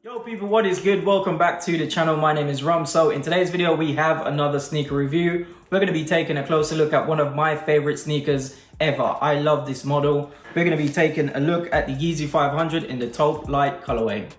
Yo people, what is good? Welcome back to the channel. My name is Rum. So in today's video we have another sneaker review. We're going to be taking a closer look at one of my favorite sneakers ever. I love this model. We're going to be taking a look at the Yeezy 500 in the Taupe Light colorway.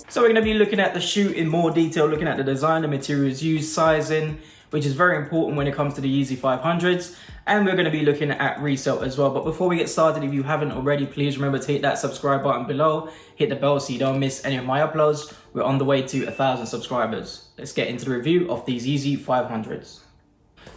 So we're going to be looking at the shoe in more detail, looking at the design, the materials used, sizing, which is very important when it comes to the Yeezy 500s. And we're going to be looking at resale as well. But before we get started, if you haven't already, please remember to hit that subscribe button below. Hit the bell so you don't miss any of my uploads. We're on the way to 1,000 subscribers. Let's get into the review of these Yeezy 500s.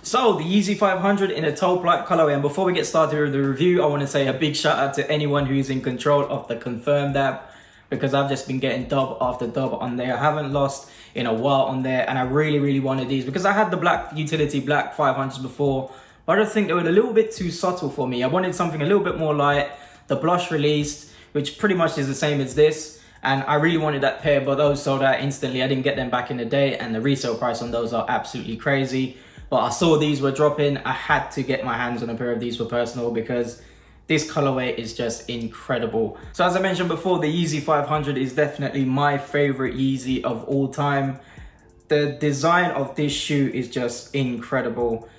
So the Yeezy 500 in a Taupe Light colorway. And before we get started with the review, I want to say a big shout out to anyone who's in control of the confirmed app, because I've just been getting dub after dub on there. I haven't lost in a while on there, and I really wanted these because I had the black utility black 500s before, but I just think they were a little bit too subtle for me. I wanted something a little bit more light. The blush released, which pretty much is the same as this, and I really wanted that pair, but those sold out instantly. I didn't get them back in the day, and the resale price on those are absolutely crazy. But I saw these were dropping. I had to get my hands on a pair of these for personal because this colorway is just incredible. So as I mentioned before, the Yeezy 500 is definitely my favorite Yeezy of all time. The design of this shoe is just incredible.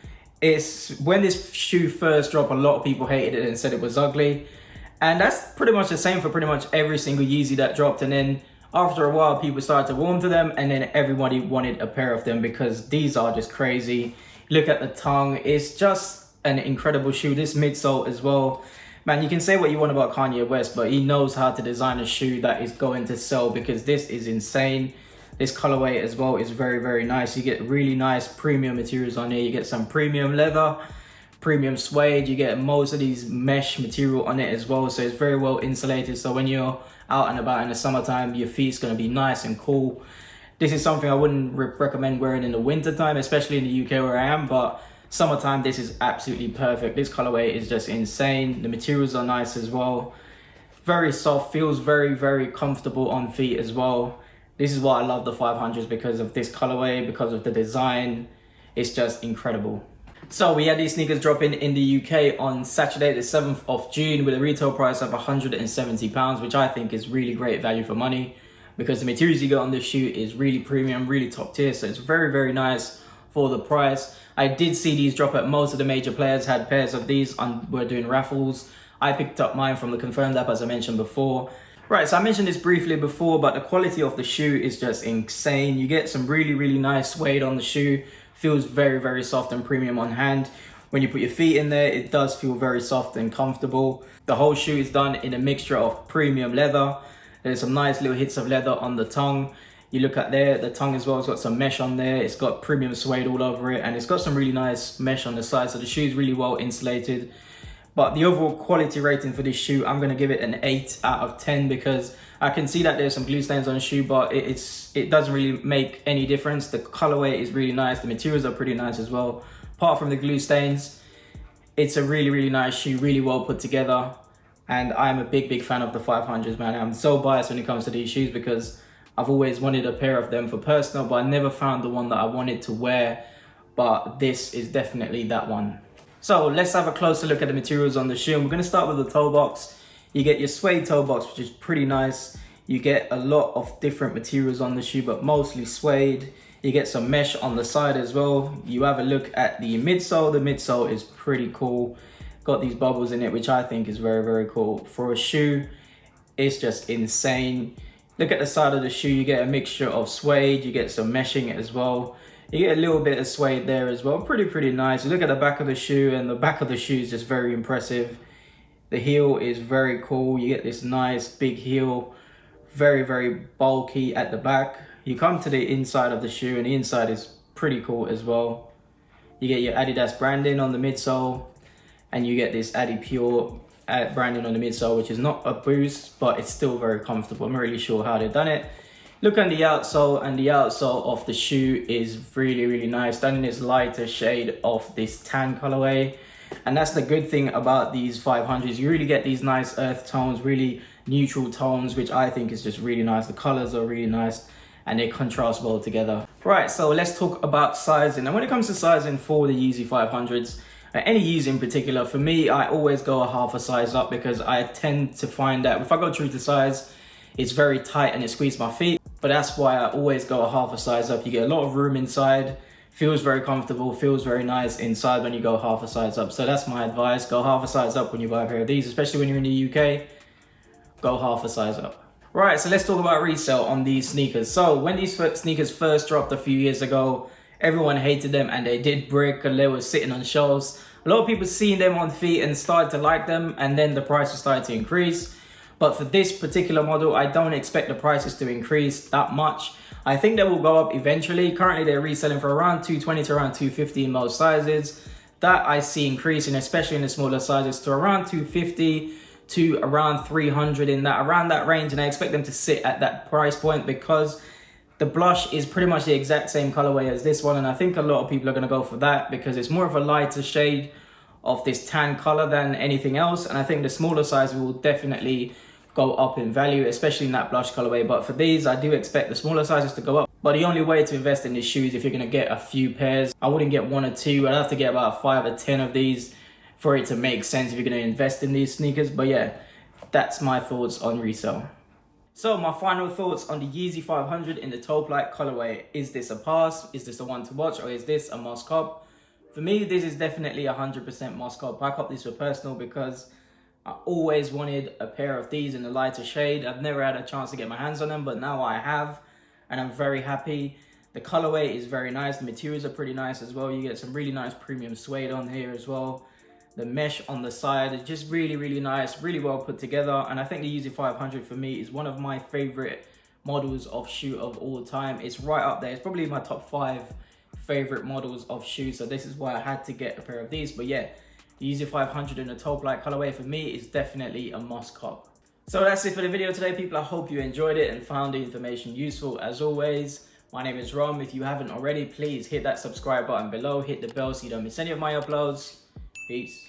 When this shoe first dropped, a lot of people hated it and said it was ugly. And that's pretty much the same for pretty much every single Yeezy that dropped. And then after a while, people started to warm to them, and then everybody wanted a pair of them because these are just crazy. Look at the tongue. It's just an incredible shoe. This midsole as well. Man, you can say what you want about Kanye West, but he knows how to design a shoe that is going to sell, because this is insane. This colorway as well is very nice. You get really nice premium materials on here. You get some premium leather, premium suede. You get most of these mesh material on it as well, so it's very well insulated. So when you're out and about in the summertime, your feet's going to be nice and cool. This is something I wouldn't recommend wearing in the winter time, especially in the UK where I am, but summertime, this is absolutely perfect. This colorway is just insane. The materials are nice as well. Very soft, feels very comfortable on feet as well. This is why I love the 500s, because of this colorway, because of the design. It's just incredible. So we had these sneakers dropping in the UK on Saturday the 7th of June with a retail price of £170, which I think is really great value for money, because the materials you get on this shoe is really premium, really top tier. So it's very nice for the price. I did see these drop at most of the major players, had pairs of these were doing raffles. I picked up mine from the confirmed app, as I mentioned before. Right, so I mentioned this briefly before, but the quality of the shoe is just insane. You get some really nice suede on the shoe. Feels very soft and premium on hand. When you put your feet in there, it does feel very soft and comfortable. The whole shoe is done in a mixture of premium leather. There's some nice little hits of leather on the tongue. You look at there, the tongue as well, it's got some mesh on there. It's got premium suede all over it, and it's got some really nice mesh on the side. So the shoe is really well insulated. But the overall quality rating for this shoe, I'm going to give it an 8 out of 10, because I can see that there's some glue stains on the shoe, but it doesn't really make any difference. The colorway is really nice. The materials are pretty nice as well. Apart from the glue stains, it's a really nice shoe, really well put together. And I'm a big fan of the 500s, man. I'm so biased when it comes to these shoes because I've always wanted a pair of them for personal, but I never found the one that I wanted to wear. But this is definitely that one. So let's have a closer look at the materials on the shoe. And we're going to start with the toe box. You get your suede toe box, which is pretty nice. You get a lot of different materials on the shoe, but mostly suede. You get some mesh on the side as well. You have a look at the midsole. The midsole is pretty cool. Got these bubbles in it, which I think is very cool. For a shoe, it's just insane. Look at the side of the shoe. You get a mixture of suede. You get some meshing as well. You get a little bit of suede there as well. Pretty nice. You look at the back of the shoe, and the back of the shoe is just very impressive. The heel is very cool. You get this nice big heel, very bulky at the back. You come to the inside of the shoe, and the inside is pretty cool as well. You get your Adidas branding on the midsole, and you get this Adi Pure branding on the midsole, which is not a boost, but it's still very comfortable. I'm not really sure how they've done it. Look on the outsole, and the outsole of the shoe is really, really nice. Done in this lighter shade of this tan colorway. And that's the good thing about these 500s. You really get these nice earth tones, really neutral tones, which I think is just really nice. The colors are really nice and they contrast well together. Right, so let's talk about sizing. And when it comes to sizing for the Yeezy 500s, any Yeezy in particular, for me, I always go a half a size up because I tend to find that if I go true to size, it's very tight and it squeezes my feet. But that's why I always go a half a size up. You get a lot of room inside, feels very comfortable, feels very nice inside when you go half a size up. So that's my advice. Go half a size up when you buy a pair of these, especially when you're in the UK. Go half a size up. Right, so let's talk about resale on these sneakers. So when these sneakers first dropped a few years ago, everyone hated them and they did brick and they were sitting on shelves. A lot of people seen them on feet and started to like them, and then the prices started to increase. But for this particular model, I don't expect the prices to increase that much. I think they will go up eventually. Currently, they're reselling for around $220 to around $250 in most sizes. That I see increasing, especially in the smaller sizes, to around $250 to around $300 in that, around that range. And I expect them to sit at that price point because the blush is pretty much the exact same colorway as this one. And I think a lot of people are gonna go for that because it's more of a lighter shade of this tan color than anything else. And I think the smaller size will definitely go up in value, especially in that blush colorway. But for these, I do expect the smaller sizes to go up. But the only way to invest in these shoes, if you're gonna get a few pairs, I wouldn't get 1 or 2. I'd have to get about 5 or 10 of these for it to make sense if you're gonna invest in these sneakers. But yeah, that's my thoughts on resale. So my final thoughts on the Yeezy 500 in the Taupe Light colorway. Is this a pass? Is this a one to watch? Or is this a must cop? For me, this is definitely 100% must cop. I cop this for personal because I always wanted a pair of these in a lighter shade. I've never had a chance to get my hands on them, but now I have, and I'm very happy. The colorway is very nice. The materials are pretty nice as well. You get some really nice premium suede on here as well. The mesh on the side is just really, really nice, really well put together. And I think the Yeezy 500 for me is one of my favorite models of shoe of all time. It's right up there. It's probably my top 5 favorite models of shoes. So this is why I had to get a pair of these. But yeah, the Yeezy 500 in the Taupe Light colorway for me is definitely a must cop. So that's it for the video today, people. I hope you enjoyed it and found the information useful. As always, my name is Rom. If you haven't already, please hit that subscribe button below, hit the bell so you don't miss any of my uploads. Peace.